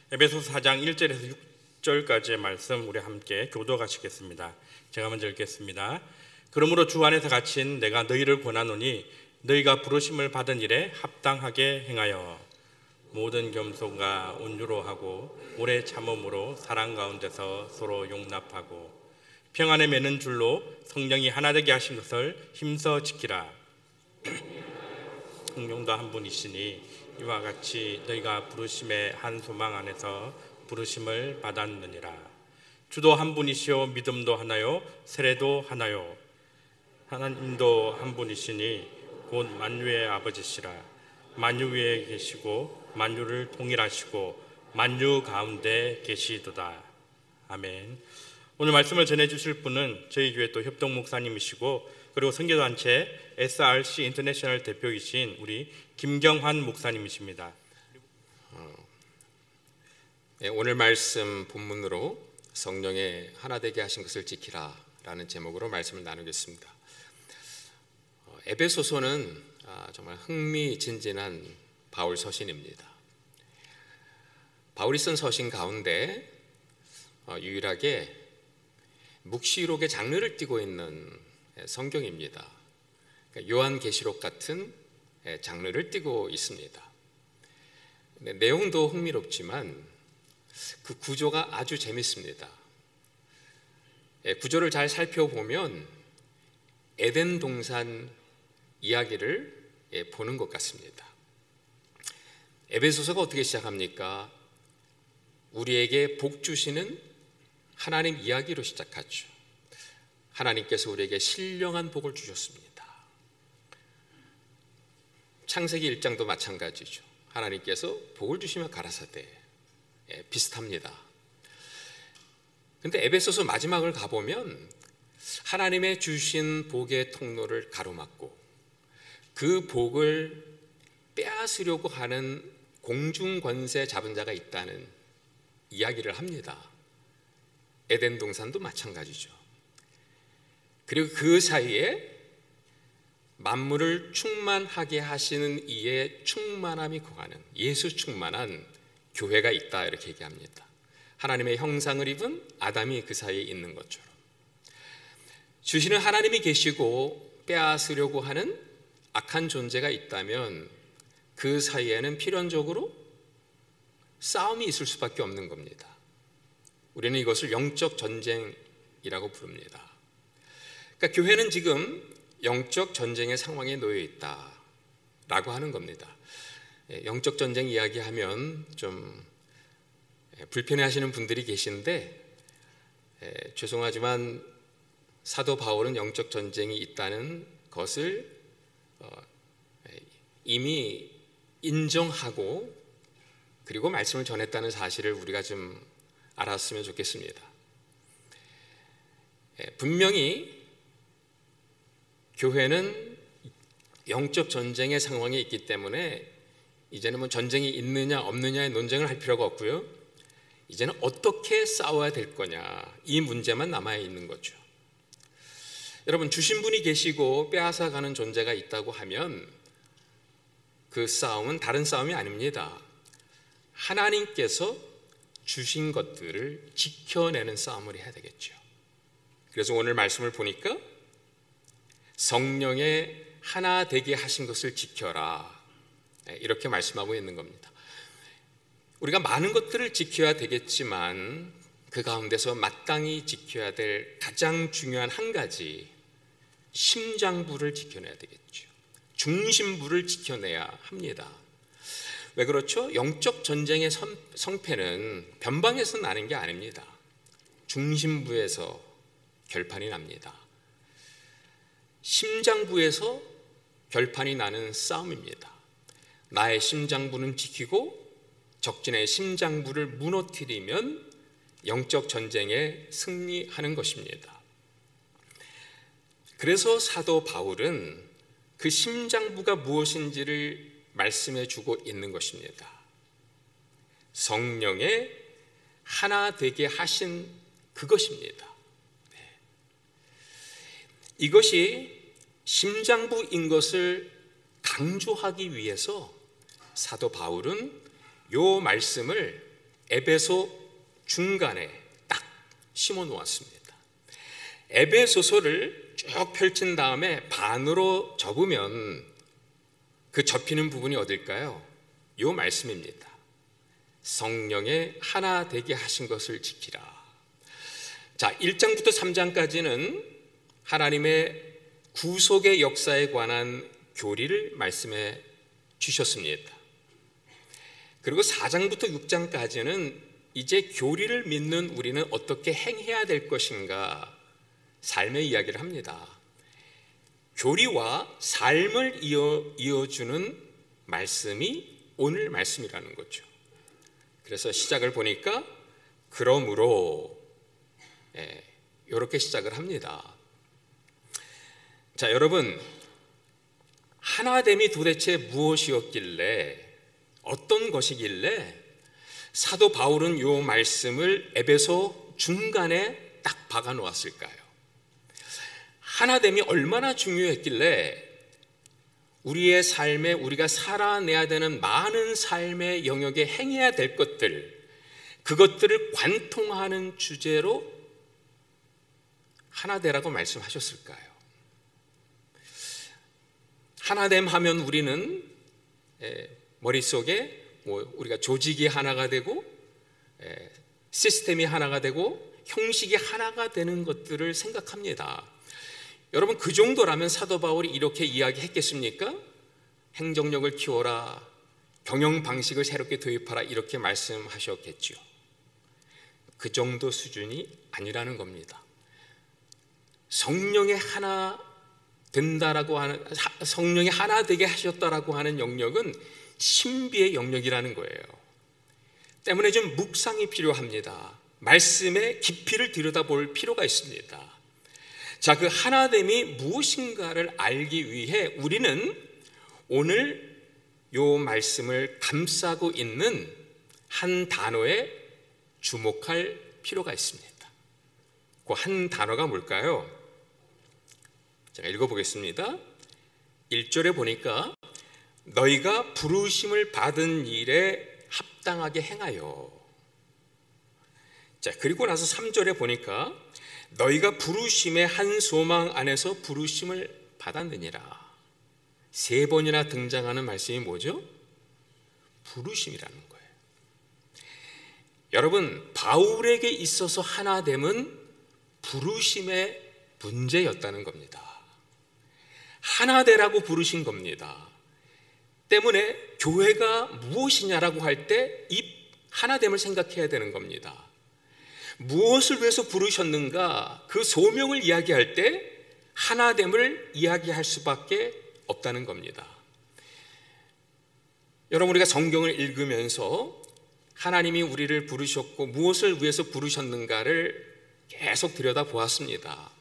에베소서 4장 1절에서 6절까지의 말씀 우리 함께 교독하시겠습니다. 제가 먼저 읽겠습니다. 그러므로 주 안에서 갇힌 내가 너희를 권하노니 너희가 부르심을 받은 일에 합당하게 행하여 모든 겸손과 온유로 하고 오래 참음으로 사랑 가운데서 서로 용납하고 평안에 매는 줄로 성령이 하나 되게 하신 것을 힘써 지키라. 성령도 한 분이시니 이와 같이 너희가 부르심의 한 소망 안에서 부르심을 받았느니라. 주도 한 분이시요 믿음도 하나요 세례도 하나요 하나님도 한 분이시니 곧 만유의 아버지시라. 만유 위에 계시고 만유를 통일하시고 만유 가운데 계시도다. 아멘. 오늘 말씀을 전해주실 분은 저희 교회 또 협동 목사님이시고 그리고 선교단체 SRC 인터내셔널 대표이신 우리 김경환 목사님이십니다. 오늘 말씀 본문으로 성령의 하나 되게 하신 것을 지키라 라는 제목으로 말씀을 나누겠습니다. 에베소서는 정말 흥미진진한 바울 서신입니다. 바울이 쓴 서신 가운데 유일하게 묵시록의 장르를 띠고 있는 성경입니다. 요한계시록 같은 장르를 띠고 있습니다. 내용도 흥미롭지만 그 구조가 아주 재밌습니다. 구조를 잘 살펴보면 에덴 동산 이야기를 보는 것 같습니다. 에베소서가 어떻게 시작합니까? 우리에게 복 주시는 하나님 이야기로 시작하죠. 하나님께서 우리에게 신령한 복을 주셨습니다. 창세기 1장도 마찬가지죠. 하나님께서 복을 주시며 가라사대 비슷합니다. 근데 에베소서 마지막을 가보면 하나님의 주신 복의 통로를 가로막고 그 복을 빼앗으려고 하는 공중권세 잡은 자가 있다는 이야기를 합니다. 에덴 동산도 마찬가지죠. 그리고 그 사이에 만물을 충만하게 하시는 이의 충만함이 구하는 예수 충만한 교회가 있다 이렇게 얘기합니다. 하나님의 형상을 입은 아담이 그 사이에 있는 것처럼 주시는 하나님이 계시고 빼앗으려고 하는 악한 존재가 있다면 그 사이에는 필연적으로 싸움이 있을 수밖에 없는 겁니다. 우리는 이것을 영적 전쟁이라고 부릅니다. 그러니까 교회는 지금 영적 전쟁의 상황에 놓여 있다라고 하는 겁니다. 영적 전쟁 이야기하면 좀 불편해하시는 분들이 계신데 죄송하지만 사도 바울은 영적 전쟁이 있다는 것을 이미 인정하고 그리고 말씀을 전했다는 사실을 우리가 좀 알았으면 좋겠습니다. 분명히 교회는 영적 전쟁의 상황에 있기 때문에 이제는 뭐 전쟁이 있느냐 없느냐의 논쟁을 할 필요가 없고요. 이제는 어떻게 싸워야 될 거냐 이 문제만 남아 있는 거죠. 여러분 주신 분이 계시고 빼앗아가는 존재가 있다고 하면 그 싸움은 다른 싸움이 아닙니다. 하나님께서 주신 것들을 지켜내는 싸움을 해야 되겠죠. 그래서 오늘 말씀을 보니까 성령의 하나 되게 하신 것을 지켜라 이렇게 말씀하고 있는 겁니다. 우리가 많은 것들을 지켜야 되겠지만 그 가운데서 마땅히 지켜야 될 가장 중요한 한 가지 심장부를 지켜내야 되겠죠. 중심부를 지켜내야 합니다. 왜 그렇죠? 영적 전쟁의 성패는 변방에서 나는 게 아닙니다. 중심부에서 결판이 납니다. 심장부에서 결판이 나는 싸움입니다. 나의 심장부는 지키고 적진의 심장부를 무너뜨리면 영적 전쟁에 승리하는 것입니다. 그래서 사도 바울은 그 심장부가 무엇인지를 말씀해 주고 있는 것입니다. 성령의 하나 되게 하신 그것입니다. 이것이 심장부인 것을 강조하기 위해서 사도 바울은 요 말씀을 에베소 중간에 딱 심어 놓았습니다. 에베소서를 쭉 펼친 다음에 반으로 접으면 그 접히는 부분이 어딜까요? 요 말씀입니다. 성령의 하나 되게 하신 것을 지키라. 자, 1장부터 3장까지는 하나님의 구속의 역사에 관한 교리를 말씀해 주셨습니다. 그리고 4장부터 6장까지는 이제 교리를 믿는 우리는 어떻게 행해야 될 것인가 삶의 이야기를 합니다. 교리와 삶을 이어주는 말씀이 오늘 말씀이라는 거죠. 그래서 시작을 보니까 그러므로 이렇게 시작을 합니다. 자, 여러분, 하나됨이 도대체 무엇이었길래, 어떤 것이길래 사도 바울은 이 말씀을 에베소 중간에 딱 박아 놓았을까요? 하나됨이 얼마나 중요했길래 우리의 삶에 우리가 살아내야 되는 많은 삶의 영역에 행해야 될 것들, 그것들을 관통하는 주제로 하나되라고 말씀하셨을까요? 하나됨 하면 우리는 머릿속에 우리가 조직이 하나가 되고 시스템이 하나가 되고 형식이 하나가 되는 것들을 생각합니다. 여러분, 그 정도라면 사도 바울이 이렇게 이야기했겠습니까? 행정력을 키워라, 경영 방식을 새롭게 도입하라, 이렇게 말씀하셨겠죠. 그 정도 수준이 아니라는 겁니다. 성령의 하나 된다라고 하는, 성령이 하나 되게 하셨다라고 하는 영역은 신비의 영역이라는 거예요. 때문에 좀 묵상이 필요합니다. 말씀의 깊이를 들여다볼 필요가 있습니다. 자, 그 하나됨이 무엇인가를 알기 위해 우리는 오늘 요 말씀을 감싸고 있는 한 단어에 주목할 필요가 있습니다. 그 한 단어가 뭘까요? 제가 읽어보겠습니다. 1절에 보니까 너희가 부르심을 받은 일에 합당하게 행하여. 자, 그리고 나서 3절에 보니까 너희가 부르심의 한 소망 안에서 부르심을 받았느니라. 3번이나 등장하는 말씀이 뭐죠? 부르심이라는 거예요. 여러분, 바울에게 있어서 하나됨은 부르심의 문제였다는 겁니다. 하나되라고 부르신 겁니다. 때문에 교회가 무엇이냐라고 할 때 이 하나됨을 생각해야 되는 겁니다. 무엇을 위해서 부르셨는가, 그 소명을 이야기할 때 하나됨을 이야기할 수밖에 없다는 겁니다. 여러분, 우리가 성경을 읽으면서 하나님이 우리를 부르셨고 무엇을 위해서 부르셨는가를 계속 들여다보았습니다.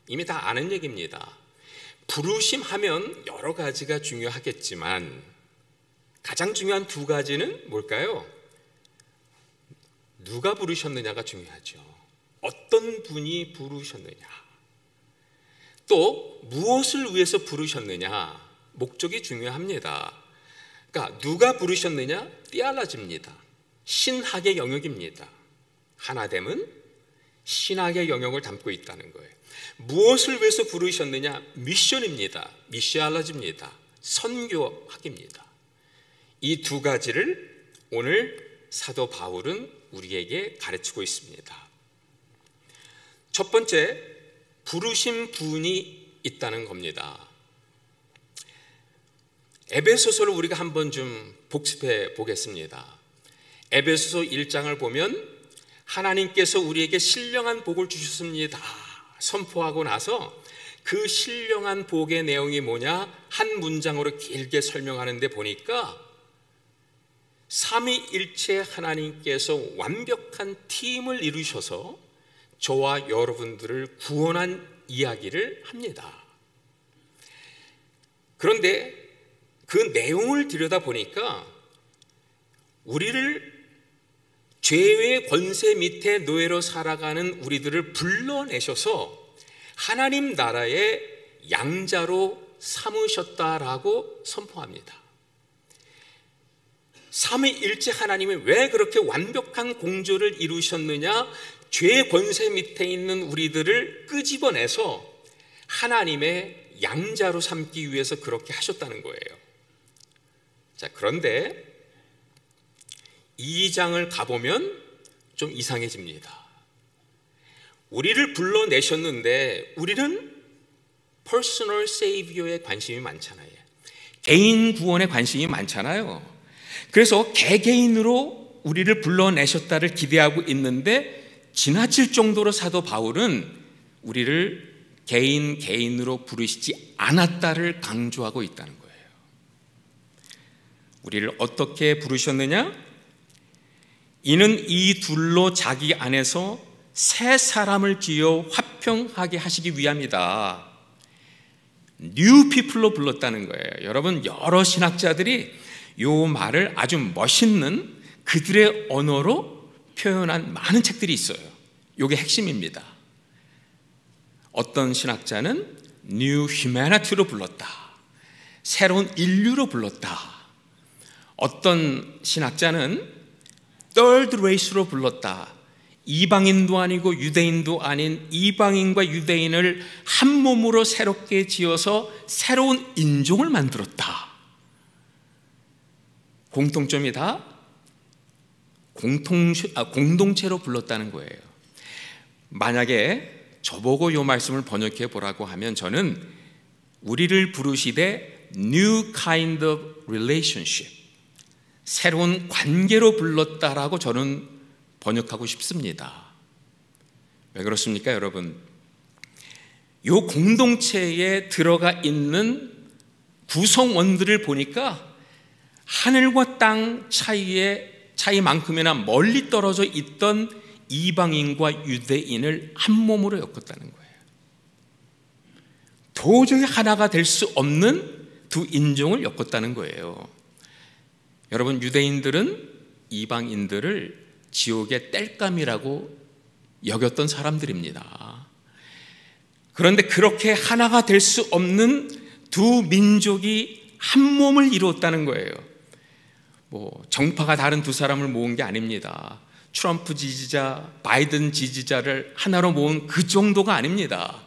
이미 다 아는 얘기입니다. 부르심 하면 여러 가지가 중요하겠지만 가장 중요한 2가지는 뭘까요? 누가 부르셨느냐가 중요하죠. 어떤 분이 부르셨느냐, 또 무엇을 위해서 부르셨느냐, 목적이 중요합니다. 그러니까 누가 부르셨느냐, 띠알라집니다. 신학의 영역입니다. 하나됨은 신학의 영역을 담고 있다는 거예요. 무엇을 위해서 부르셨느냐, 미션입니다. 미시알라집니다. 선교학입니다. 이 2가지를 오늘 사도 바울은 우리에게 가르치고 있습니다. 첫 번째, 부르신 분이 있다는 겁니다. 에베소서를 우리가 한번 좀 복습해 보겠습니다. 에베소서 1장을 보면 하나님께서 우리에게 신령한 복을 주셨습니다 선포하고 나서 그 신령한 복의 내용이 뭐냐, 한 문장으로 길게 설명하는데 보니까 삼위일체 하나님께서 완벽한 팀을 이루셔서 저와 여러분들을 구원한 이야기를 합니다. 그런데 그 내용을 들여다보니까 우리를 죄의 권세 밑에 노예로 살아가는 우리들을 불러내셔서 하나님 나라의 양자로 삼으셨다라고 선포합니다. 삼위일체 하나님이 왜 그렇게 완벽한 공조를 이루셨느냐? 죄의 권세 밑에 있는 우리들을 끄집어내서 하나님의 양자로 삼기 위해서 그렇게 하셨다는 거예요. 자, 그런데 2장을 가보면 좀 이상해집니다. 우리를 불러내셨는데 우리는 퍼스널 세이비어에 관심이 많잖아요. 개인 구원에 관심이 많잖아요. 그래서 개개인으로 우리를 불러내셨다를 기대하고 있는데 지나칠 정도로 사도 바울은 우리를 개인으로 부르시지 않았다를 강조하고 있다는 거예요. 우리를 어떻게 부르셨느냐? 이는 이 둘로 자기 안에서 새 사람을 지어 화평하게 하시기 위함이다. New people로 불렀다는 거예요. 여러분, 여러 신학자들이 이 말을 아주 멋있는 그들의 언어로 표현한 많은 책들이 있어요. 이게 핵심입니다. 어떤 신학자는 New humanity로 불렀다. 새로운 인류로 불렀다. 어떤 신학자는 Third race로 불렀다. 이방인도 아니고 유대인도 아닌 이방인과 유대인을 한 몸으로 새롭게 지어서 새로운 인종을 만들었다. 공통점이 다 공동체로 불렀다는 거예요. 만약에 저보고 이 말씀을 번역해 보라고 하면 저는 우리를 부르시되 New kind of relationship, 새로운 관계로 불렀다라고 저는 번역하고 싶습니다. 왜 그렇습니까, 여러분? 이 공동체에 들어가 있는 구성원들을 보니까 하늘과 땅 차이만큼이나 멀리 떨어져 있던 이방인과 유대인을 한 몸으로 엮었다는 거예요. 도저히 하나가 될 수 없는 두 인종을 엮었다는 거예요. 여러분, 유대인들은 이방인들을 지옥의 땔감이라고 여겼던 사람들입니다. 그런데 그렇게 하나가 될 수 없는 두 민족이 한 몸을 이루었다는 거예요. 정파가 다른 두 사람을 모은 게 아닙니다. 트럼프 지지자, 바이든 지지자를 하나로 모은 그 정도가 아닙니다.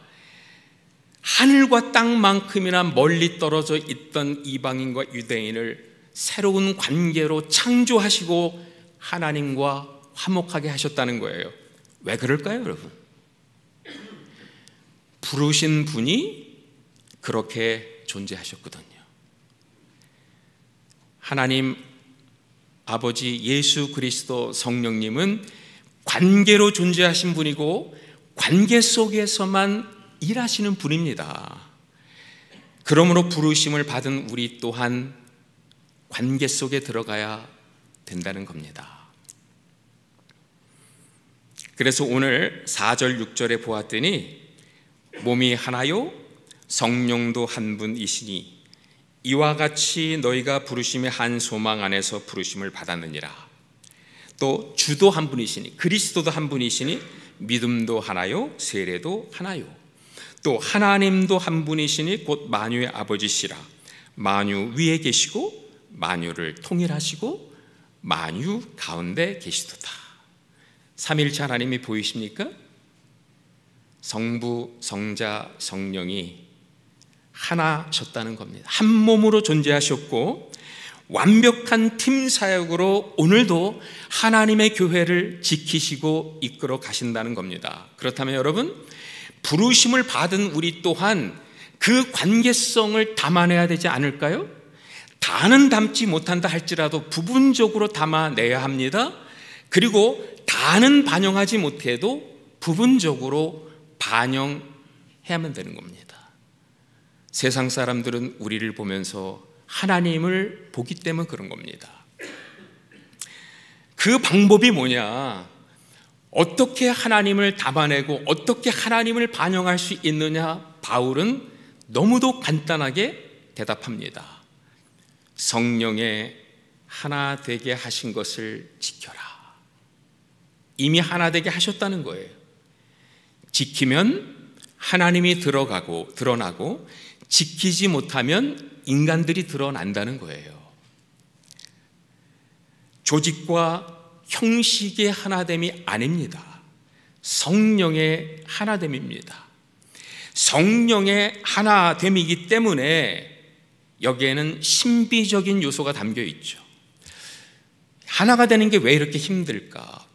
하늘과 땅만큼이나 멀리 떨어져 있던 이방인과 유대인을 새로운 관계로 창조하시고 하나님과 화목하게 하셨다는 거예요. 왜 그럴까요, 여러분? 부르신 분이 그렇게 존재하셨거든요. 하나님 아버지 예수 그리스도 성령님은 관계로 존재하신 분이고 관계 속에서만 일하시는 분입니다. 그러므로 부르심을 받은 우리 또한 관계 속에 들어가야 된다는 겁니다. 그래서 오늘 4절 6절에 보았더니 몸이 하나요 성령도 한 분이시니 이와 같이 너희가 부르심의 한 소망 안에서 부르심을 받았느니라. 또 주도 한 분이시니 그리스도도 한 분이시니 믿음도 하나요 세례도 하나요. 또 하나님도 한 분이시니 곧 만유의 아버지시라. 만유 위에 계시고 만유를 통일하시고 만유 가운데 계시도다. 삼위일체 하나님이 보이십니까? 성부, 성자, 성령이 하나셨다는 겁니다. 한 몸으로 존재하셨고 완벽한 팀 사역으로 오늘도 하나님의 교회를 지키시고 이끌어 가신다는 겁니다. 그렇다면 여러분, 부르심을 받은 우리 또한 그 관계성을 담아내야 되지 않을까요? 다는 담지 못한다 할지라도 부분적으로 담아내야 합니다. 그리고 다는 반영하지 못해도 부분적으로 반영해야만 되는 겁니다. 세상 사람들은 우리를 보면서 하나님을 보기 때문에 그런 겁니다. 그 방법이 뭐냐? 어떻게 하나님을 담아내고 어떻게 하나님을 반영할 수 있느냐? 바울은 너무도 간단하게 대답합니다. 성령의 하나 되게 하신 것을 지켜라. 이미 하나 되게 하셨다는 거예요. 지키면 하나님이 드러나고 지키지 못하면 인간들이 드러난다는 거예요. 조직과 형식의 하나됨이 아닙니다. 성령의 하나됨입니다. 성령의 하나됨이기 때문에 여기에는 신비적인 요소가 담겨 있죠. 하나가 되는 게 왜 이렇게 힘들까?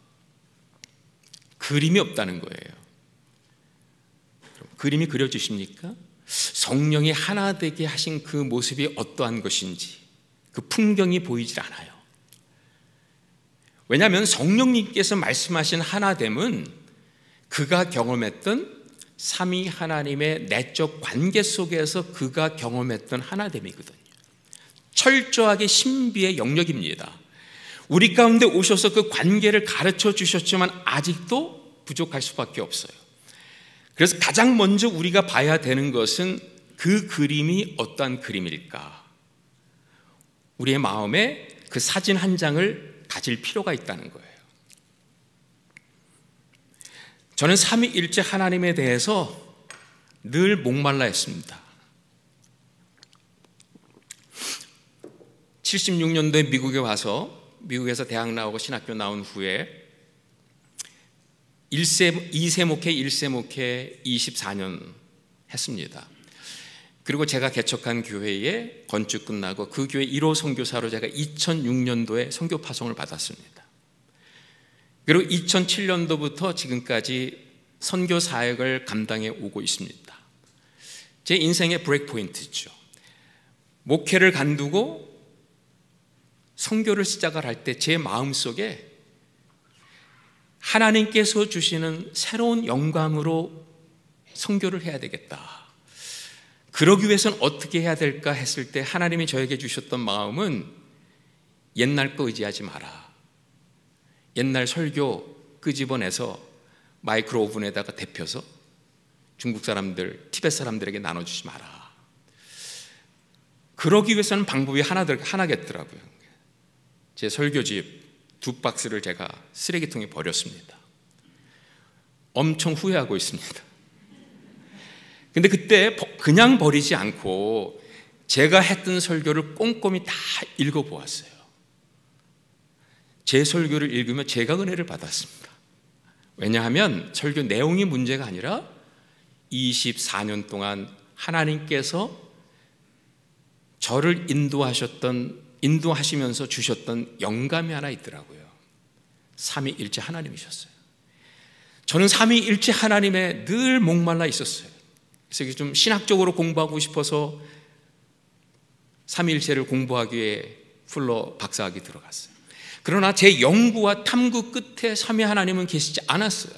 그림이 없다는 거예요. 그림이 그려지십니까? 성령이 하나 되게 하신 그 모습이 어떠한 것인지 그 풍경이 보이질 않아요. 왜냐하면 성령님께서 말씀하신 하나됨은 그가 경험했던 삼위 하나님의 내적 관계 속에서 그가 경험했던 하나됨이거든요. 철저하게 신비의 영역입니다. 우리 가운데 오셔서 그 관계를 가르쳐 주셨지만 아직도 부족할 수밖에 없어요. 그래서 가장 먼저 우리가 봐야 되는 것은 그 그림이 어떠한 그림일까? 우리의 마음에 그 사진 한 장을 가질 필요가 있다는 거예요. 저는 삼위일체 하나님에 대해서 늘 목말라 했습니다. 76년도에 미국에 와서 미국에서 대학 나오고 신학교 나온 후에 2세 목회, 1세 목회 24년 했습니다. 그리고 제가 개척한 교회에 건축 끝나고 그 교회 1호 선교사로 제가 2006년도에 선교 파송을 받았습니다. 그리고 2007년도부터 지금까지 선교 사역을 감당해 오고 있습니다. 제 인생의 브레이크 포인트죠. 목회를 간두고 선교를 시작을 할 때 제 마음속에 하나님께서 주시는 새로운 영감으로 선교를 해야 되겠다. 그러기 위해서는 어떻게 해야 될까 했을 때 하나님이 저에게 주셨던 마음은 옛날 거 의지하지 마라. 옛날 설교 끄집어내서 마이크로 오븐에다가 데펴서 중국 사람들, 티베트 사람들에게 나눠주지 마라. 그러기 위해서는 방법이 하나겠더라고요. 제 설교집 2박스를 제가 쓰레기통에 버렸습니다. 엄청 후회하고 있습니다. 근데 그때 그냥 버리지 않고 제가 했던 설교를 꼼꼼히 다 읽어보았어요. 제 설교를 읽으면 제가 은혜를 받았습니다. 왜냐하면 설교 내용이 문제가 아니라 24년 동안 하나님께서 저를 인도하시면서 주셨던 영감이 하나 있더라고요. 삼위일체 하나님이셨어요. 저는 삼위일체 하나님에 늘 목말라 있었어요. 그래서 좀 신학적으로 공부하고 싶어서 삼위일체를 공부하기 위해 풀러 박사학위 들어갔어요. 그러나 제 연구와 탐구 끝에 삼위 하나님은 계시지 않았어요.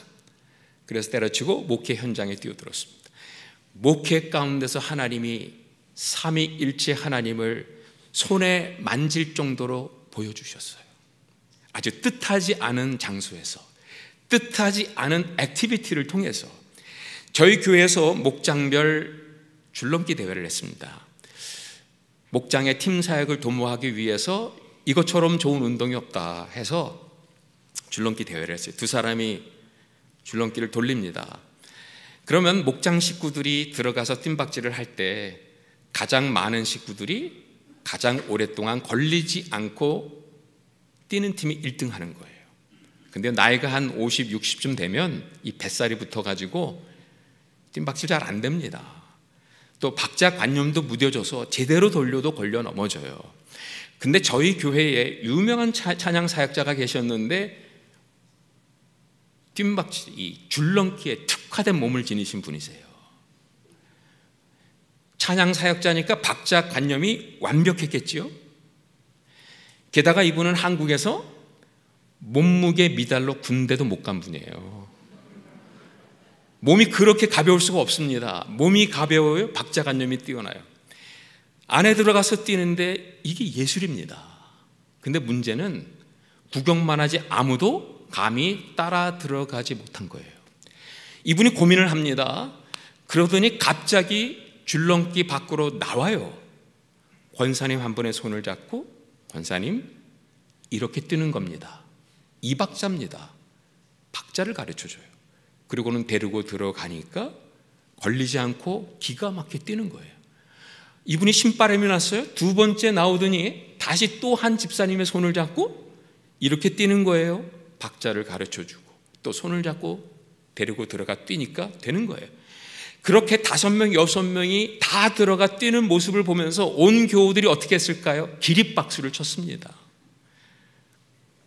그래서 때려치고 목회 현장에 뛰어들었습니다. 목회 가운데서 하나님이 삼위일체 하나님을 손에 만질 정도로 보여주셨어요. 아주 뜻하지 않은 장소에서, 뜻하지 않은 액티비티를 통해서 저희 교회에서 목장별 줄넘기 대회를 했습니다. 목장의 팀 사역을 도모하기 위해서 이것처럼 좋은 운동이 없다 해서 줄넘기 대회를 했어요. 두 사람이 줄넘기를 돌립니다. 그러면 목장 식구들이 들어가서 뜀박질을 할 때 가장 많은 식구들이 가장 오랫동안 걸리지 않고 뛰는 팀이 1등 하는 거예요. 근데 나이가 한 50, 60쯤 되면 이 뱃살이 붙어가지고 뜀박질 잘 안 됩니다. 또 박자관념도 무뎌져서 제대로 돌려도 걸려 넘어져요. 근데 저희 교회에 유명한 찬양 사역자가 계셨는데 뜀박질, 이 줄넘기에 특화된 몸을 지니신 분이세요. 찬양 사역자니까 박자관념이 완벽했겠지요. 게다가 이분은 한국에서 몸무게 미달로 군대도 못 간 분이에요. 몸이 그렇게 가벼울 수가 없습니다. 몸이 가벼워요. 박자관념이 뛰어나요. 안에 들어가서 뛰는데 이게 예술입니다. 근데 문제는 구경만 하지 아무도 감히 따라 들어가지 못한 거예요. 이분이 고민을 합니다. 그러더니 갑자기 줄넘기 밖으로 나와요. 권사님 한 번의 손을 잡고, 권사님 이렇게 뛰는 겁니다. 2박자입니다. 박자를 가르쳐줘요. 그리고는 데리고 들어가니까 걸리지 않고 기가 막히게 뛰는 거예요. 이분이 신바람이 났어요. 두 번째 나오더니 다시 또 한 집사님의 손을 잡고 이렇게 뛰는 거예요. 박자를 가르쳐주고 또 손을 잡고 데리고 들어가 뛰니까 되는 거예요. 그렇게 5명, 6명이 다 들어가 뛰는 모습을 보면서 온 교우들이 어떻게 했을까요? 기립박수를 쳤습니다.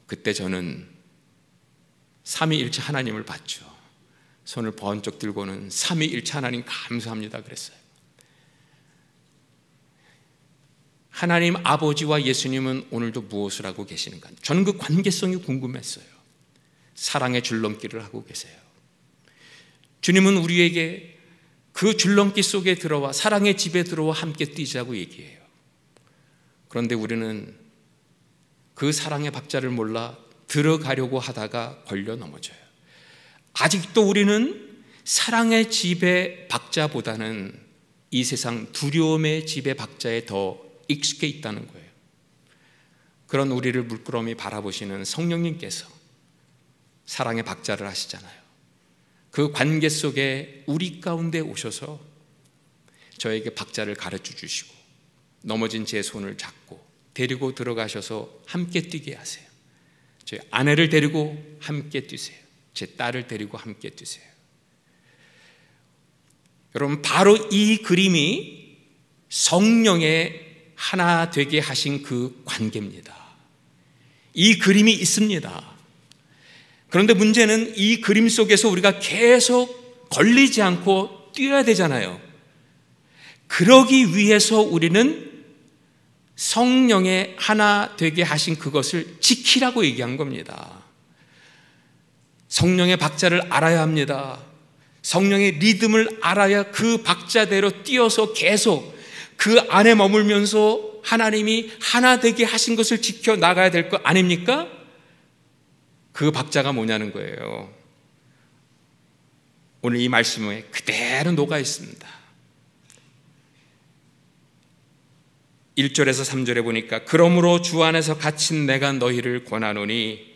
그때 저는 삼위일체 하나님을 봤죠. 손을 번쩍 들고는 삼위일체 하나님 감사합니다 그랬어요. 하나님 아버지와 예수님은 오늘도 무엇을 하고 계시는가? 저는 그 관계성이 궁금했어요. 사랑의 줄넘기를 하고 계세요. 주님은 우리에게 그 줄넘기 속에 들어와 사랑의 집에 들어와 함께 뛰자고 얘기해요. 그런데 우리는 그 사랑의 박자를 몰라 들어가려고 하다가 걸려 넘어져요. 아직도 우리는 사랑의 집의 박자보다는 이 세상 두려움의 집의 박자에 더 익숙해 있다는 거예요. 그런 우리를 물끄러미 바라보시는 성령님께서 사랑의 박자를 하시잖아요. 그 관계 속에 우리 가운데 오셔서 저에게 박자를 가르쳐 주시고 넘어진 제 손을 잡고 데리고 들어가셔서 함께 뛰게 하세요. 제 아내를 데리고 함께 뛰세요. 제 딸을 데리고 함께 뛰세요. 여러분, 바로 이 그림이 성령의 하나 되게 하신 그 관계입니다. 이 그림이 있습니다. 그런데 문제는 이 그림 속에서 우리가 계속 걸리지 않고 뛰어야 되잖아요. 그러기 위해서 우리는 성령의 하나 되게 하신 그것을 지키라고 얘기한 겁니다. 성령의 박자를 알아야 합니다. 성령의 리듬을 알아야 그 박자대로 뛰어서 계속 그 안에 머물면서 하나님이 하나 되게 하신 것을 지켜 나가야 될 거 아닙니까? 그 박자가 뭐냐는 거예요. 오늘 이 말씀에 그대로 녹아 있습니다. 1절에서 3절에 보니까 그러므로 주 안에서 갇힌 내가 너희를 권하노니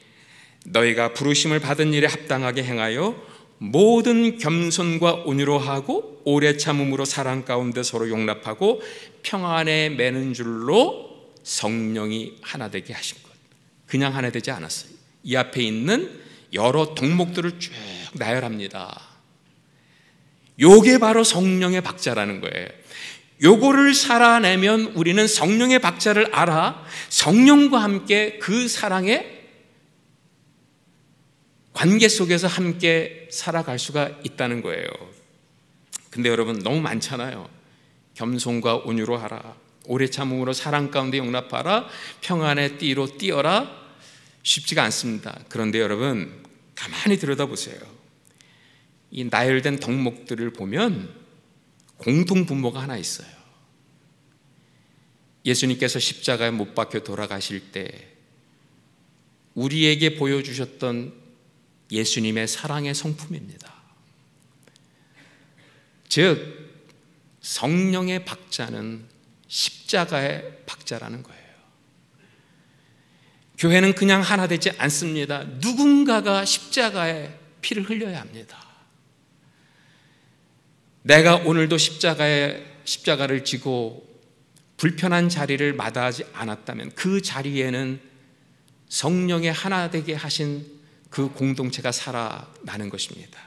너희가 부르심을 받은 일에 합당하게 행하여 모든 겸손과 온유로 하고 오래 참음으로 사랑 가운데 서로 용납하고 평안에 매는 줄로 성령이 하나 되게 하신 것. 그냥 하나 되지 않았어요. 이 앞에 있는 여러 덕목들을 쭉 나열합니다. 요게 바로 성령의 박자라는 거예요. 요거를 살아내면 우리는 성령의 박자를 알아 성령과 함께 그 사랑의 관계 속에서 함께 살아갈 수가 있다는 거예요. 근데 여러분, 너무 많잖아요. 겸손과 온유로 하라, 오래 참음으로 사랑 가운데 용납하라, 평안의 띠로 뛰어라. 쉽지가 않습니다. 그런데 여러분, 가만히 들여다보세요. 이 나열된 덕목들을 보면 공통분모가 하나 있어요. 예수님께서 십자가에 못 박혀 돌아가실 때 우리에게 보여주셨던 예수님의 사랑의 성품입니다. 즉, 성령의 박자는 십자가의 박자라는 거예요. 교회는 그냥 하나 되지 않습니다. 누군가가 십자가에 피를 흘려야 합니다. 내가 오늘도 십자가를 지고 불편한 자리를 마다하지 않았다면 그 자리에는 성령의 하나 되게 하신 그 공동체가 살아나는 것입니다.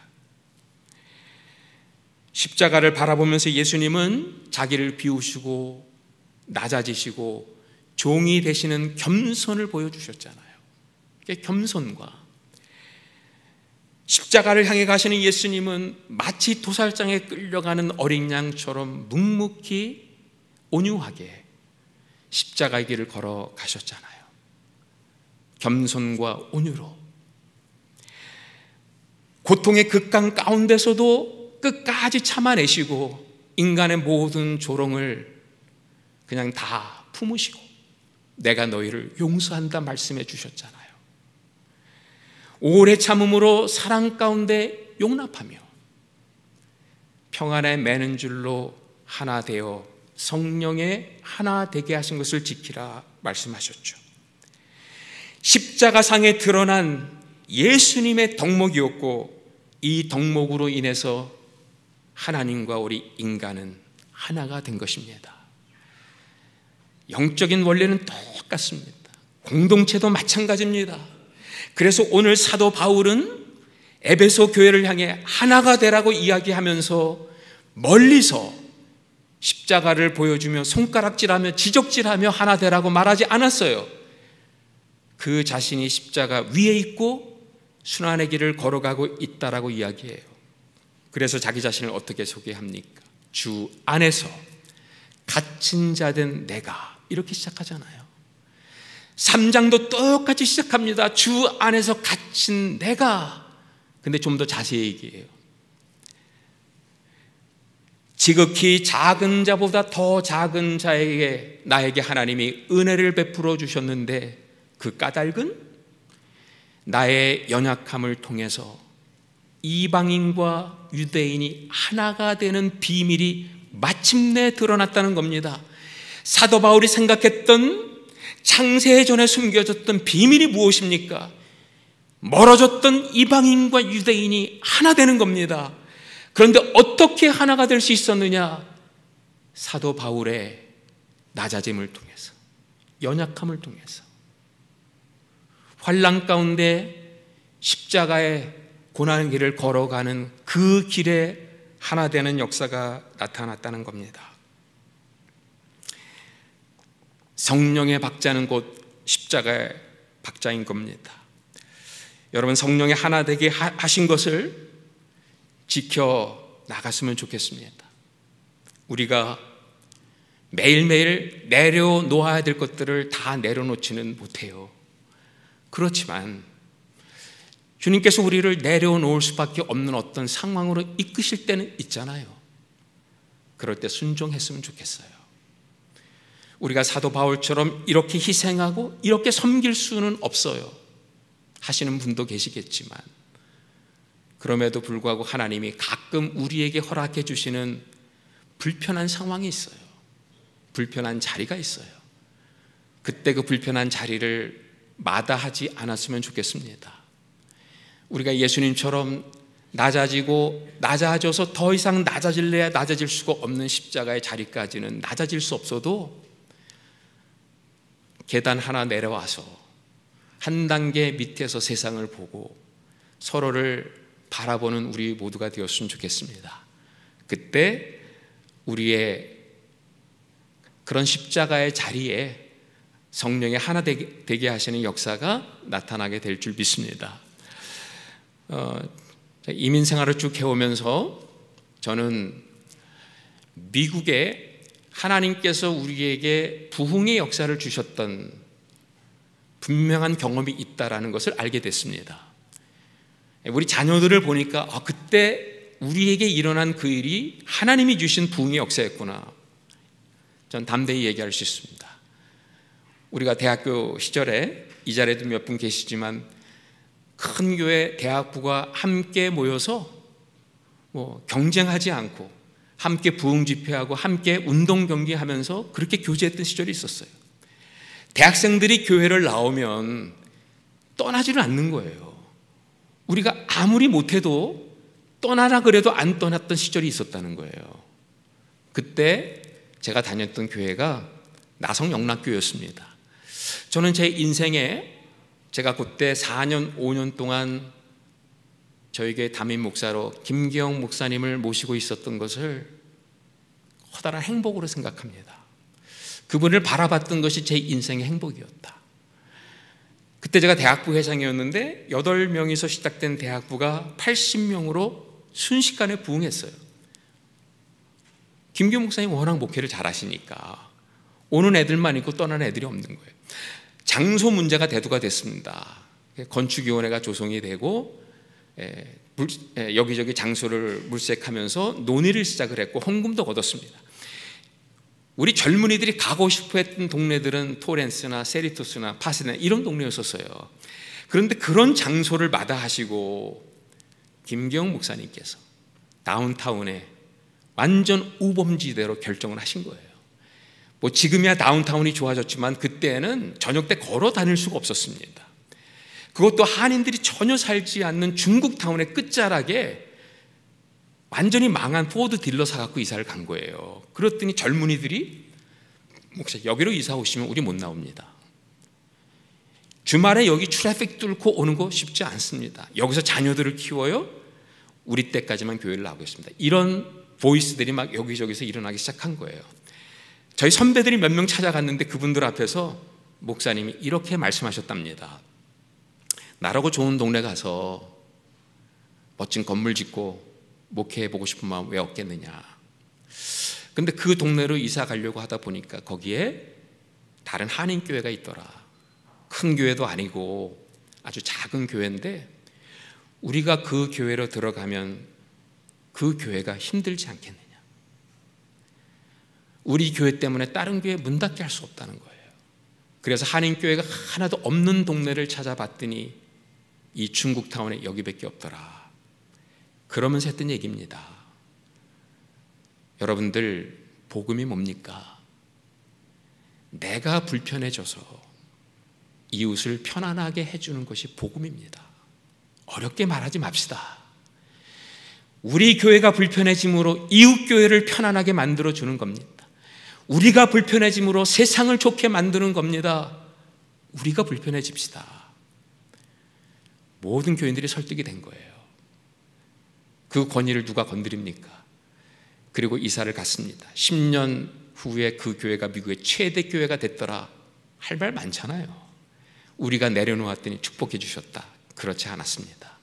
십자가를 바라보면서 예수님은 자기를 비우시고 낮아지시고 종이 되시는 겸손을 보여주셨잖아요. 겸손과 십자가를 향해 가시는 예수님은 마치 도살장에 끌려가는 어린 양처럼 묵묵히 온유하게 십자가의 길을 걸어가셨잖아요. 겸손과 온유로 고통의 극강 가운데서도 끝까지 참아내시고 인간의 모든 조롱을 그냥 다 품으시고 내가 너희를 용서한다 말씀해 주셨잖아요. 오래 참음으로 사랑 가운데 용납하며 평안에 매는 줄로 하나 되어 성령의 하나 되게 하신 것을 지키라 말씀하셨죠. 십자가상에 드러난 예수님의 덕목이었고 이 덕목으로 인해서 하나님과 우리 인간은 하나가 된 것입니다. 영적인 원리는 똑같습니다. 공동체도 마찬가지입니다. 그래서 오늘 사도 바울은 에베소 교회를 향해 하나가 되라고 이야기하면서 멀리서 십자가를 보여주며 손가락질하며 지적질하며 하나 되라고 말하지 않았어요. 그 자신이 십자가 위에 있고 순환의 길을 걸어가고 있다라고 이야기해요. 그래서 자기 자신을 어떻게 소개합니까? 주 안에서 갇힌 자 된 내가, 이렇게 시작하잖아요. 3장도 똑같이 시작합니다. 주 안에서 갇힌 내가. 근데 좀 더 자세히 얘기해요. 지극히 작은 자보다 더 작은 자에게 나에게 하나님이 은혜를 베풀어 주셨는데 그 까닭은 나의 연약함을 통해서 이방인과 유대인이 하나가 되는 비밀이 마침내 드러났다는 겁니다. 사도 바울이 생각했던 창세 전에 숨겨졌던 비밀이 무엇입니까? 멀어졌던 이방인과 유대인이 하나 되는 겁니다. 그런데 어떻게 하나가 될 수 있었느냐? 사도 바울의 낮아짐을 통해서, 연약함을 통해서, 환난 가운데 십자가의 고난의 길을 걸어가는 그 길에 하나 되는 역사가 나타났다는 겁니다. 성령의 박자는 곧 십자가의 박자인 겁니다. 여러분, 성령의 하나 되게 하신 것을 지켜 나갔으면 좋겠습니다. 우리가 매일매일 내려놓아야 될 것들을 다 내려놓지는 못해요. 그렇지만 주님께서 우리를 내려놓을 수밖에 없는 어떤 상황으로 이끄실 때는 있잖아요. 그럴 때 순종했으면 좋겠어요. 우리가 사도 바울처럼 이렇게 희생하고 이렇게 섬길 수는 없어요. 하시는 분도 계시겠지만, 그럼에도 불구하고 하나님이 가끔 우리에게 허락해 주시는 불편한 상황이 있어요. 불편한 자리가 있어요. 그때 그 불편한 자리를 마다하지 않았으면 좋겠습니다. 우리가 예수님처럼 낮아져서 더 이상 낮아질래야 낮아질 수가 없는 십자가의 자리까지는 낮아질 수 없어도 계단 하나 내려와서 한 단계 밑에서 세상을 보고 서로를 바라보는 우리 모두가 되었으면 좋겠습니다. 그때 우리의 그런 십자가의 자리에 성령의 하나 되게 하시는 역사가 나타나게 될 줄 믿습니다. 이민 생활을 쭉 해오면서 저는 미국에 하나님께서 우리에게 부흥의 역사를 주셨던 분명한 경험이 있다라는 것을 알게 됐습니다. 우리 자녀들을 보니까 그때 우리에게 일어난 그 일이 하나님이 주신 부흥의 역사였구나, 전 담대히 얘기할 수 있습니다. 우리가 대학교 시절에 이 자리에도 몇 분 계시지만 큰 교회 대학부가 함께 모여서 경쟁하지 않고 함께 부흥 집회하고 함께 운동 경기하면서 그렇게 교제했던 시절이 있었어요. 대학생들이 교회를 나오면 떠나지를 않는 거예요. 우리가 아무리 못해도 떠나라 그래도 안 떠났던 시절이 있었다는 거예요. 그때 제가 다녔던 교회가 나성영락교회였습니다. 저는 제 인생에 제가 그때 4년, 5년 동안 저희 교회 담임 목사로 김기영 목사님을 모시고 있었던 것을 커다란 행복으로 생각합니다. 그분을 바라봤던 것이 제 인생의 행복이었다. 그때 제가 대학부 회장이었는데 8명에서 시작된 대학부가 80명으로 순식간에 부흥했어요. 김기영 목사님 워낙 목회를 잘하시니까 오는 애들만 있고 떠나는 애들이 없는 거예요. 장소 문제가 대두가 됐습니다. 건축위원회가 조성이 되고 여기저기 장소를 물색하면서 논의를 시작을 했고 헌금도 얻었습니다. 우리 젊은이들이 가고 싶어 했던 동네들은 토렌스나 세리토스나 파세나 이런 동네였었어요. 그런데 그런 장소를 마다하시고 김기영 목사님께서 다운타운에 완전 우범지대로 결정을 하신 거예요. 지금이야 다운타운이 좋아졌지만 그때는 저녁 때 걸어 다닐 수가 없었습니다. 그것도 한인들이 전혀 살지 않는 중국 타운의 끝자락에 완전히 망한 포드 딜러 사갖고 이사를 간 거예요. 그랬더니 젊은이들이 목사 여기로 이사 오시면 우리 못 나옵니다. 주말에 여기 트래픽 뚫고 오는 거 쉽지 않습니다. 여기서 자녀들을 키워요. 우리 때까지만 교회를 나오고 있습니다. 이런 보이스들이 막 여기저기서 일어나기 시작한 거예요. 저희 선배들이 몇 명 찾아갔는데 그분들 앞에서 목사님이 이렇게 말씀하셨답니다. 나라고 좋은 동네 가서 멋진 건물 짓고 목회해보고 싶은 마음 왜 없겠느냐. 근데 그 동네로 이사 가려고 하다 보니까 거기에 다른 한인교회가 있더라. 큰 교회도 아니고 아주 작은 교회인데 우리가 그 교회로 들어가면 그 교회가 힘들지 않겠느냐. 우리 교회 때문에 다른 교회 문 닫게 할 수 없다는 거예요. 그래서 한인교회가 하나도 없는 동네를 찾아봤더니 이 중국타운에 여기밖에 없더라. 그러면서 했던 얘기입니다. 여러분들, 복음이 뭡니까? 내가 불편해져서 이웃을 편안하게 해주는 것이 복음입니다. 어렵게 말하지 맙시다. 우리 교회가 불편해짐으로 이웃 교회를 편안하게 만들어주는 겁니다. 우리가 불편해짐으로 세상을 좋게 만드는 겁니다. 우리가 불편해집시다. 모든 교인들이 설득이 된 거예요. 그 권위를 누가 건드립니까? 그리고 이사를 갔습니다. 10년 후에 그 교회가 미국의 최대 교회가 됐더라. 할 말 많잖아요. 우리가 내려놓았더니 축복해 주셨다. 그렇지 않았습니다.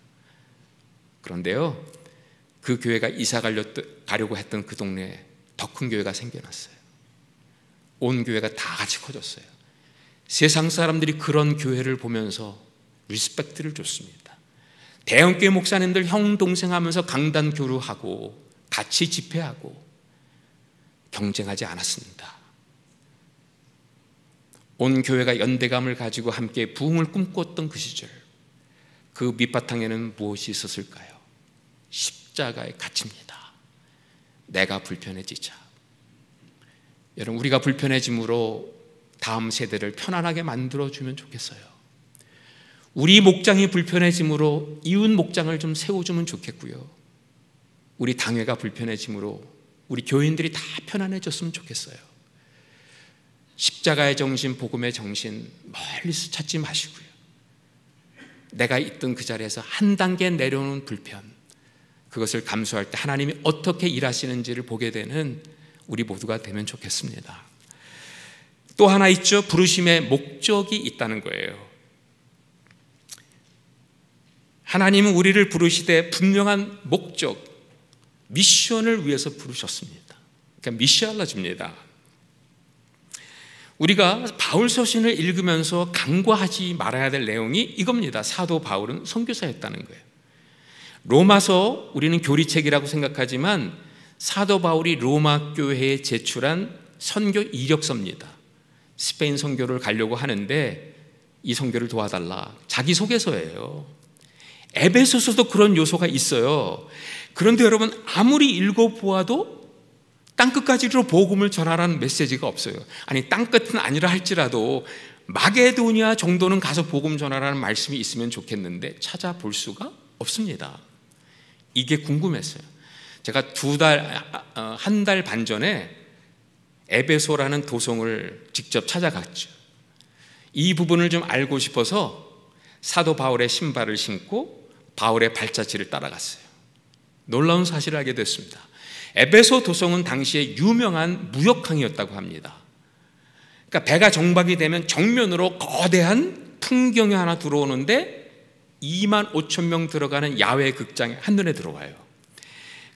그런데요, 그 교회가 이사 가려고 했던 그 동네에 더 큰 교회가 생겨났어요. 온 교회가 다 같이 커졌어요. 세상 사람들이 그런 교회를 보면서 리스펙트를 줬습니다. 대형교회 목사님들 형 동생 하면서 강단 교류하고 같이 집회하고 경쟁하지 않았습니다. 온 교회가 연대감을 가지고 함께 부흥을 꿈꿨던 그 시절, 그 밑바탕에는 무엇이 있었을까요? 십자가의 가치입니다. 내가 불편해지자. 여러분, 우리가 불편해짐으로 다음 세대를 편안하게 만들어주면 좋겠어요. 우리 목장이 불편해짐으로 이웃 목장을 좀 세워주면 좋겠고요. 우리 당회가 불편해짐으로 우리 교인들이 다 편안해졌으면 좋겠어요. 십자가의 정신, 복음의 정신 멀리서 찾지 마시고요. 내가 있던 그 자리에서 한 단계 내려오는 불편, 그것을 감수할 때 하나님이 어떻게 일하시는지를 보게 되는 우리 모두가 되면 좋겠습니다. 또 하나 있죠. 부르심의 목적이 있다는 거예요. 하나님은 우리를 부르시되 분명한 목적, 미션을 위해서 부르셨습니다. 그러니까 미시알라집니다. 우리가 바울 서신을 읽으면서 간과하지 말아야 될 내용이 이겁니다. 사도 바울은 선교사였다는 거예요. 로마서 우리는 교리책이라고 생각하지만 사도 바울이 로마 교회에 제출한 선교 이력서입니다. 스페인 선교를 가려고 하는데 이 선교를 도와달라. 자기소개서예요. 에베소서도 그런 요소가 있어요. 그런데 여러분, 아무리 읽어보아도 땅끝까지로 복음을 전하라는 메시지가 없어요. 아니, 땅끝은 아니라 할지라도 마게도니아 정도는 가서 복음 전하라는 말씀이 있으면 좋겠는데 찾아볼 수가 없습니다. 이게 궁금했어요. 제가 한 달 반 전에 에베소라는 도성을 직접 찾아갔죠. 이 부분을 좀 알고 싶어서 사도 바울의 신발을 신고 바울의 발자취를 따라갔어요. 놀라운 사실을 알게 됐습니다. 에베소 도성은 당시에 유명한 무역항이었다고 합니다. 그러니까 배가 정박이 되면 정면으로 거대한 풍경이 하나 들어오는데 2만 5천 명 들어가는 야외 극장이 한눈에 들어와요.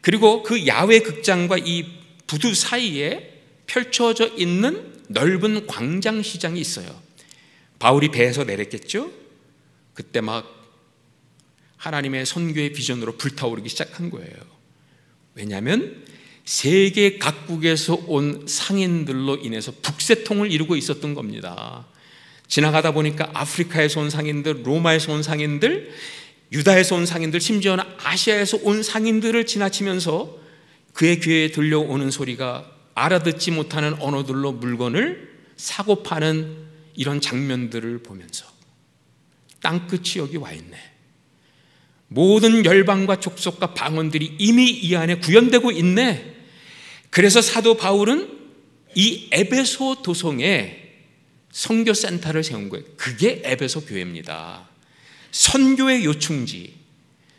그리고 그 야외 극장과 이 부두 사이에 펼쳐져 있는 넓은 광장 시장이 있어요. 바울이 배에서 내렸겠죠? 그때 막 하나님의 선교의 비전으로 불타오르기 시작한 거예요. 왜냐하면 세계 각국에서 온 상인들로 인해서 북새통을 이루고 있었던 겁니다. 지나가다 보니까 아프리카에서 온 상인들, 로마에서 온 상인들, 유다에서 온 상인들, 심지어는 아시아에서 온 상인들을 지나치면서 그의 귀에 들려오는 소리가 알아듣지 못하는 언어들로 물건을 사고 파는 이런 장면들을 보면서 땅끝이 여기 와 있네. 모든 열방과 족속과 방언들이 이미 이 안에 구현되고 있네. 그래서 사도 바울은 이 에베소 도성에 선교센터를 세운 거예요. 그게 에베소 교회입니다. 선교의 요충지,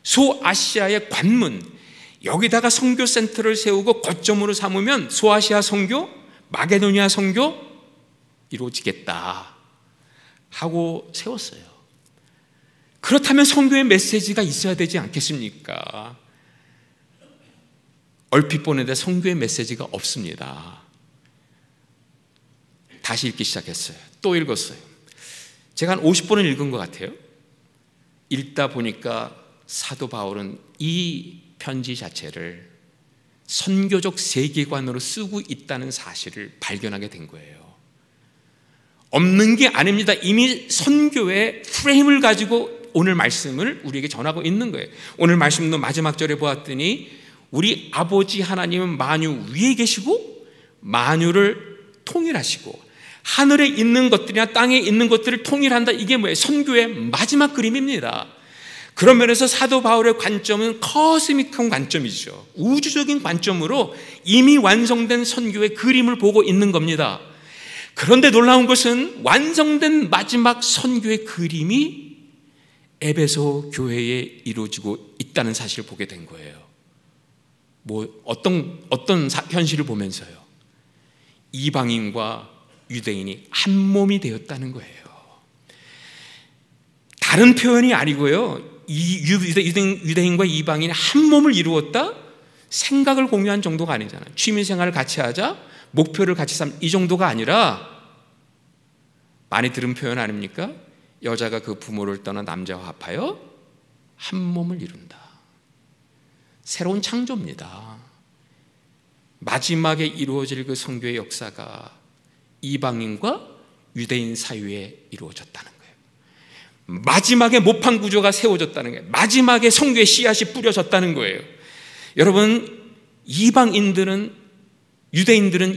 소아시아의 관문, 여기다가 선교센터를 세우고 거점으로 삼으면 소아시아 선교, 마게도니아 선교 이루어지겠다 하고 세웠어요. 그렇다면 선교의 메시지가 있어야 되지 않겠습니까? 얼핏 보는데 선교의 메시지가 없습니다. 다시 읽기 시작했어요. 또 읽었어요. 제가 한 50번을 읽은 것 같아요. 읽다 보니까 사도 바울은 이 편지 자체를 선교적 세계관으로 쓰고 있다는 사실을 발견하게 된 거예요. 없는 게 아닙니다. 이미 선교의 프레임을 가지고 오늘 말씀을 우리에게 전하고 있는 거예요. 오늘 말씀도 마지막 절에 보았더니 우리 아버지 하나님은 만유 위에 계시고 만유를 통일하시고 하늘에 있는 것들이나 땅에 있는 것들을 통일한다. 이게 뭐예요? 선교의 마지막 그림입니다. 그런 면에서 사도 바울의 관점은 코스믹한 관점이죠. 우주적인 관점으로 이미 완성된 선교의 그림을 보고 있는 겁니다. 그런데 놀라운 것은 완성된 마지막 선교의 그림이 에베소 교회에 이루어지고 있다는 사실을 보게 된 거예요. 어떤 현실을 보면서요. 이방인과 유대인이 한 몸이 되었다는 거예요. 다른 표현이 아니고요. 유대인과 이방인이 한 몸을 이루었다? 생각을 공유한 정도가 아니잖아요. 취미생활을 같이 하자, 목표를 같이 삼, 이 정도가 아니라 많이 들은 표현 아닙니까? 여자가 그 부모를 떠나 남자와 합하여 한 몸을 이룬다. 새로운 창조입니다. 마지막에 이루어질 그 선교의 역사가 이방인과 유대인 사이에 이루어졌다는 거예요. 마지막에 모판 구조가 세워졌다는 거예요. 마지막에 선교의 씨앗이 뿌려졌다는 거예요. 여러분, 유대인들은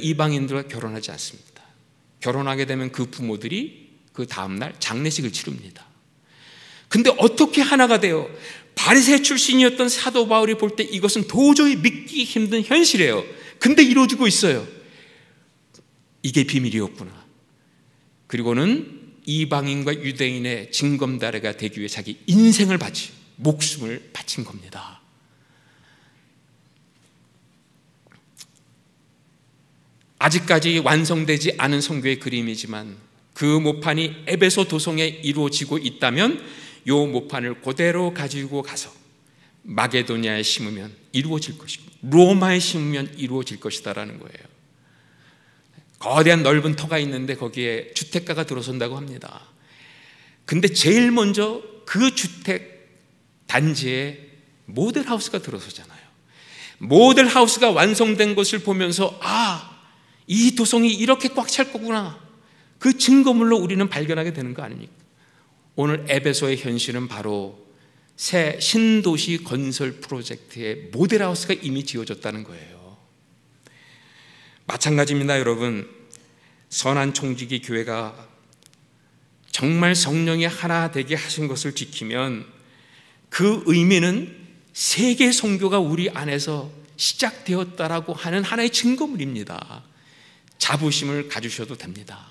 이방인들과 결혼하지 않습니다. 결혼하게 되면 그 부모들이 그 다음날 장례식을 치릅니다. 근데 어떻게 하나가 돼요? 바리새 출신이었던 사도 바울이 볼 때 이것은 도저히 믿기 힘든 현실이에요. 근데 이루어지고 있어요. 이게 비밀이었구나. 그리고는 이방인과 유대인의 징검다리가 되기 위해 자기 인생을 목숨을 바친 겁니다. 아직까지 완성되지 않은 선교의 그림이지만 그 모판이 에베소 도성에 이루어지고 있다면 이 모판을 그대로 가지고 가서 마게도니아에 심으면 이루어질 것이고 로마에 심으면 이루어질 것이다라는 거예요. 거대한 넓은 터가 있는데 거기에 주택가가 들어선다고 합니다. 근데 제일 먼저 그 주택 단지에 모델하우스가 들어서잖아요. 모델하우스가 완성된 것을 보면서 이 도성이 이렇게 꽉 찰 거구나. 그 증거물로 우리는 발견하게 되는 거 아닙니까? 오늘 에베소의 현실은 바로 새 신도시 건설 프로젝트의 모델하우스가 이미 지어졌다는 거예요. 마찬가지입니다, 여러분. 선한 총직이 교회가 정말 성령이 하나 되게 하신 것을 지키면 그 의미는 세계 선교가 우리 안에서 시작되었다라고 하는 하나의 증거물입니다. 자부심을 가지셔도 됩니다.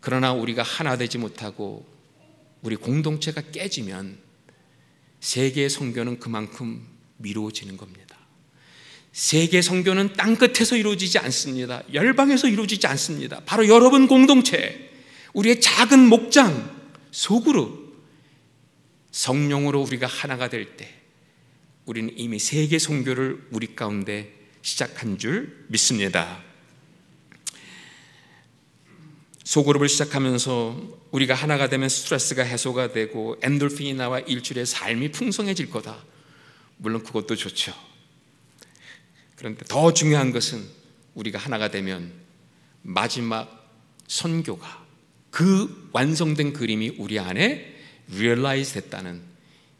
그러나 우리가 하나 되지 못하고 우리 공동체가 깨지면 세계 선교는 그만큼 미뤄지는 겁니다. 세계 선교는 땅끝에서 이루어지지 않습니다. 열방에서 이루어지지 않습니다. 바로 여러분 공동체, 우리의 작은 목장, 소그룹, 성령으로 우리가 하나가 될 때 우리는 이미 세계 선교를 우리 가운데 시작한 줄 믿습니다. 소그룹을 시작하면서 우리가 하나가 되면 스트레스가 해소가 되고 엔돌핀이 나와 일주일의 삶이 풍성해질 거다. 물론 그것도 좋죠. 그런데 더 중요한 것은 우리가 하나가 되면 마지막 선교가 그 완성된 그림이 우리 안에 리얼라이즈 됐다는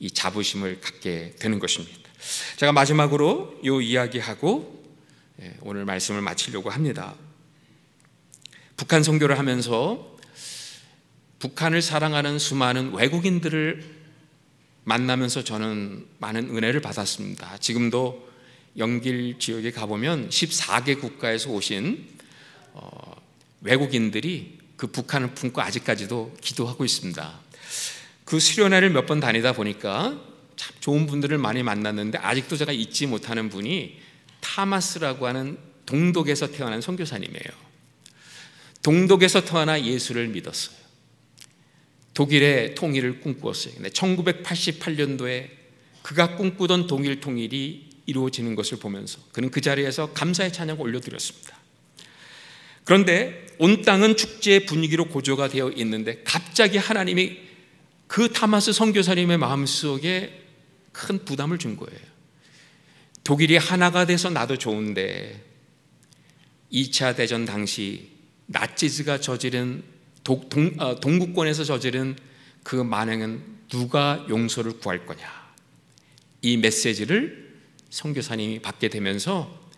이 자부심을 갖게 되는 것입니다. 제가 마지막으로 이 이야기하고 오늘 말씀을 마치려고 합니다. 북한 선교를 하면서 북한을 사랑하는 수많은 외국인들을 만나면서 저는 많은 은혜를 받았습니다. 지금도 영길 지역에 가보면 14개 국가에서 오신 외국인들이 그 북한을 품고 아직까지도 기도하고 있습니다. 그 수련회를 몇 번 다니다 보니까 참 좋은 분들을 많이 만났는데 아직도 제가 잊지 못하는 분이 타마스라고 하는 동독에서 태어난 선교사님이에요. 동독에서 태어나 예수를 믿었어요. 독일의 통일을 꿈꾸었어요. 근데 1988년도에 그가 꿈꾸던 독일 통일이 이루어지는 것을 보면서 그는 그 자리에서 감사의 찬양을 올려드렸습니다. 그런데 온 땅은 축제의 분위기로 고조가 되어 있는데 갑자기 하나님이 그 타마스 선교사님의 마음속에 큰 부담을 준 거예요. 독일이 하나가 돼서 나도 좋은데 2차 대전 당시 나치즈가 저지른 동구권에서 저지른 그 만행은 누가 용서를 구할 거냐, 이 메시지를 선교사님이 받게 되면서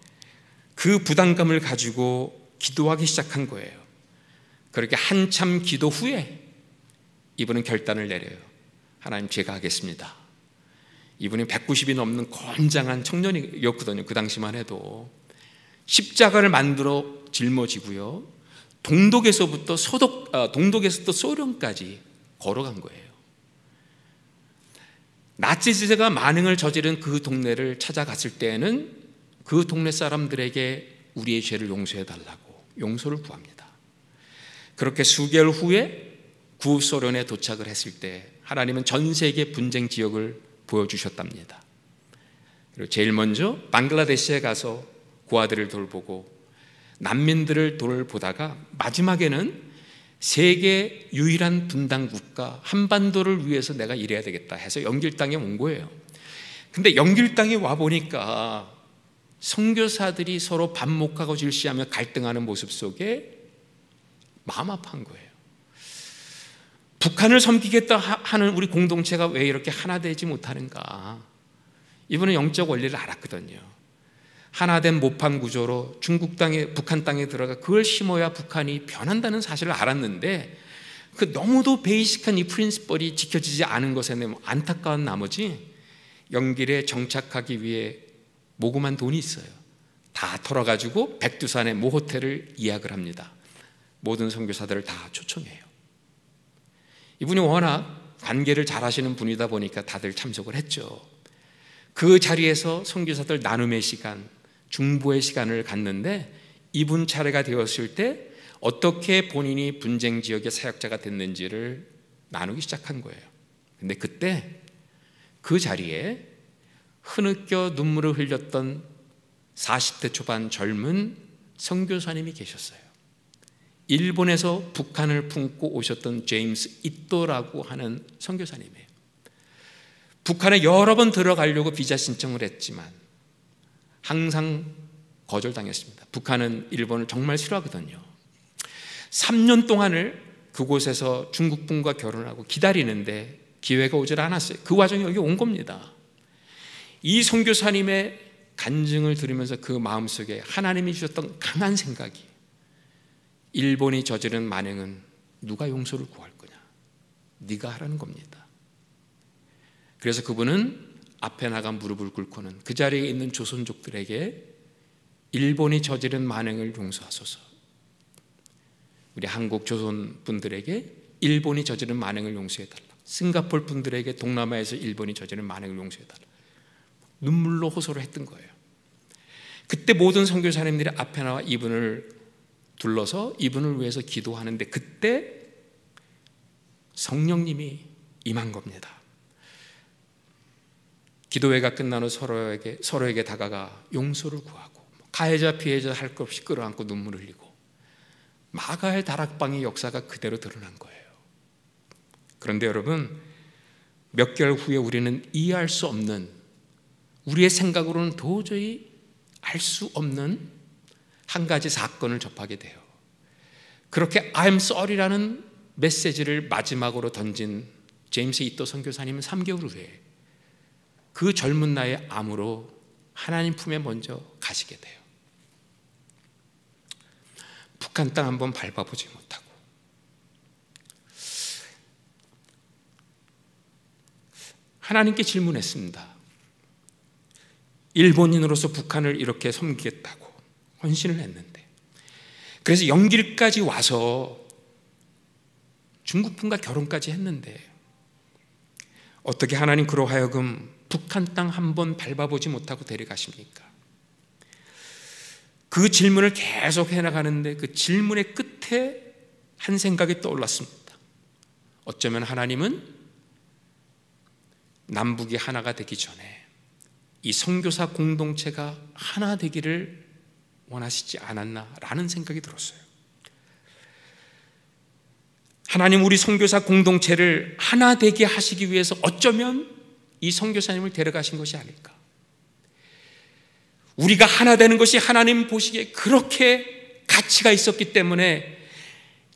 그 부담감을 가지고 기도하기 시작한 거예요. 그렇게 한참 기도 후에 이분은 결단을 내려요. 하나님, 제가 하겠습니다. 이분이 190이 넘는 건장한 청년이었거든요. 그 당시만 해도. 십자가를 만들어 짊어지고요, 동독에서부터 소련까지 걸어간 거예요. 나치즈가 만행을 저지른 그 동네를 찾아갔을 때에는 그 동네 사람들에게 우리의 죄를 용서해 달라고 용서를 구합니다. 그렇게 수개월 후에 구소련에 도착을 했을 때 하나님은 전 세계 분쟁 지역을 보여주셨답니다. 그리고 제일 먼저 방글라데시에 가서 고아들을 돌보고 난민들을 돌보다가 마지막에는 세계 유일한 분단 국가 한반도를 위해서 내가 일해야 되겠다 해서 영길 땅에 온 거예요. 근데 영길 땅에 와 보니까 선교사들이 서로 반목하고 질시하며 갈등하는 모습 속에 마음 아파한 거예요. 북한을 섬기겠다 하는 우리 공동체가 왜 이렇게 하나 되지 못하는가? 이분은 영적 원리를 알았거든요. 하나된 모판 구조로 중국 땅에, 북한 땅에 들어가 그걸 심어야 북한이 변한다는 사실을 알았는데 그 너무도 베이직한 이 프린시플이 지켜지지 않은 것에 안타까운 나머지 영길에 정착하기 위해 모금한 돈이 있어요. 다 털어가지고 백두산의 모 호텔을 예약을 합니다. 모든 선교사들을 다 초청해요. 이분이 워낙 관계를 잘 하시는 분이다 보니까 다들 참석을 했죠. 그 자리에서 선교사들 나눔의 시간, 중보의 시간을 갖는데 이분 차례가 되었을 때 어떻게 본인이 분쟁 지역의 사역자가 됐는지를 나누기 시작한 거예요. 근데 그때 그 자리에 흐느껴 눈물을 흘렸던 40대 초반 젊은 선교사님이 계셨어요. 일본에서 북한을 품고 오셨던 제임스 이또라고 하는 선교사님이에요. 북한에 여러 번 들어가려고 비자 신청을 했지만 항상 거절당했습니다. 북한은 일본을 정말 싫어하거든요. 3년 동안을 그곳에서 중국분과 결혼하고 기다리는데 기회가 오질 않았어요. 그 와중에 여기 온 겁니다. 이 선교사님의 간증을 들으면서 그 마음속에 하나님이 주셨던 강한 생각이, 일본이 저지른 만행은 누가 용서를 구할 거냐? 네가 하라는 겁니다. 그래서 그분은 앞에 나가 무릎을 꿇고는 그 자리에 있는 조선족들에게 일본이 저지른 만행을 용서하소서, 우리 한국 조선 분들에게 일본이 저지른 만행을 용서해달라, 싱가포르 분들에게 동남아에서 일본이 저지른 만행을 용서해달라, 눈물로 호소를 했던 거예요. 그때 모든 선교사님들이 앞에 나와 이분을 둘러서 이분을 위해서 기도하는데 그때 성령님이 임한 겁니다. 기도회가 끝난 후 서로에게 다가가 용서를 구하고 가해자 피해자 할 것 없이 끌어안고 눈물을 흘리고 마가의 다락방의 역사가 그대로 드러난 거예요. 그런데 여러분, 몇 개월 후에 우리는 이해할 수 없는, 우리의 생각으로는 도저히 알 수 없는 한 가지 사건을 접하게 돼요. 그렇게 I'm sorry라는 메시지를 마지막으로 던진 제임스 이또 선교사님은 3개월 후에 그 젊은 나이에 암으로 하나님 품에 먼저 가시게 돼요. 북한 땅 한번 밟아보지 못하고 하나님께 질문했습니다. 일본인으로서 북한을 이렇게 섬기겠다고 헌신을 했는데, 그래서 영길까지 와서 중국분과 결혼까지 했는데 어떻게 하나님 그로 하여금 북한 땅 한번 밟아보지 못하고 데려가십니까? 그 질문을 계속 해나가는데 그 질문의 끝에 한 생각이 떠올랐습니다. 어쩌면 하나님은 남북이 하나가 되기 전에 이 선교사 공동체가 하나 되기를 원하시지 않았나라는 생각이 들었어요. 하나님 우리 선교사 공동체를 하나 되게 하시기 위해서 어쩌면 이 선교사님을 데려가신 것이 아닐까. 우리가 하나 되는 것이 하나님 보시기에 그렇게 가치가 있었기 때문에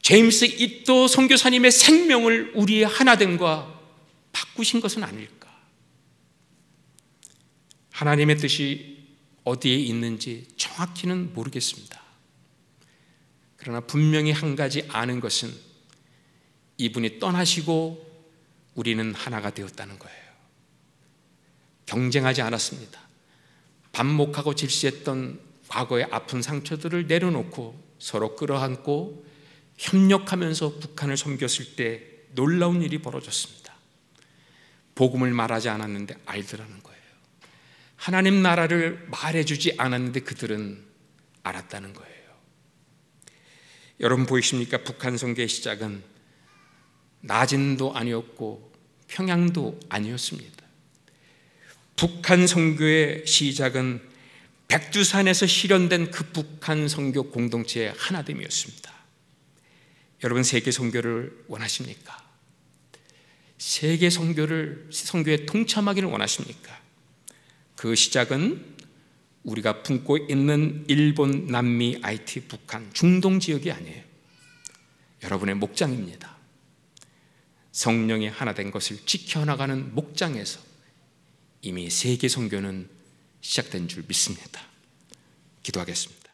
제임스 이또 선교사님의 생명을 우리의 하나됨과 바꾸신 것은 아닐까. 하나님의 뜻이 어디에 있는지 정확히는 모르겠습니다. 그러나 분명히 한 가지 아는 것은 이분이 떠나시고 우리는 하나가 되었다는 거예요. 경쟁하지 않았습니다. 반목하고 질시했던 과거의 아픈 상처들을 내려놓고 서로 끌어안고 협력하면서 북한을 섬겼을 때 놀라운 일이 벌어졌습니다. 복음을 말하지 않았는데 알더라는 거예요. 하나님 나라를 말해주지 않았는데 그들은 알았다는 거예요. 여러분 보이십니까? 북한 선교의 시작은 나진도 아니었고 평양도 아니었습니다. 북한 선교의 시작은 백두산에서 실현된 그 북한 선교 공동체의 하나됨이었습니다. 여러분 세계 선교를 원하십니까? 세계 선교에 동참하기를 원하십니까? 그 시작은 우리가 품고 있는 일본, 남미, IT, 북한, 중동 지역이 아니에요. 여러분의 목장입니다. 성령이 하나 된 것을 지켜나가는 목장에서 이미 세계 선교는 시작된 줄 믿습니다. 기도하겠습니다.